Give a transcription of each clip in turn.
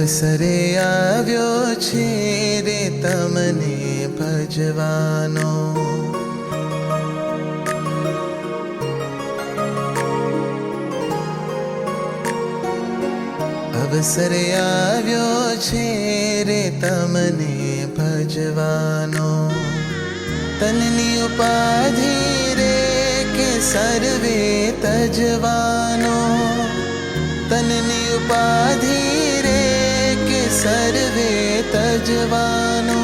અવસરે આવ્યો છે રે તમને ભજવાનો. અવસરે આવ્યો છે રે તમને ભજવાનો. તનની ઉપાધિ રે કે સર્વે તજવાનો. તનની ઉપાધિ રે કે સર્વે તજવાનો.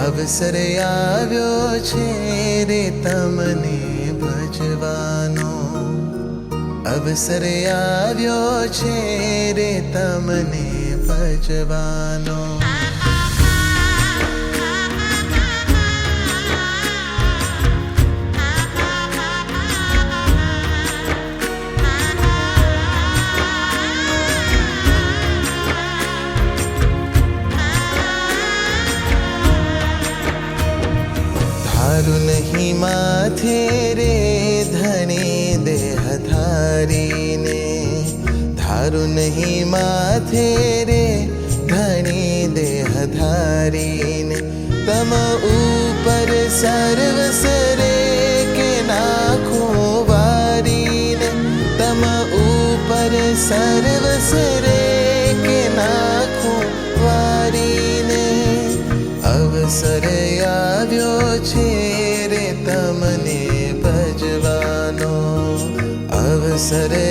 અવસરે આવ્યો છે રે તમને ભજવાનો. અવસરે આવ્યો છે રે તમને ભજવાનો. ધારું નહીં માથે રે ધણી દેહ ધારીને. ધારું નહીં માથે રે ધણી દેહ ધારીને. તમ ઉપર સર્વસરે કે નાખું વારીને. તમ ઉપર સર્વસરે કે નાખું વારીને. અવસરે આવ્યો છે રે તમને ભજવાનો. અવસરે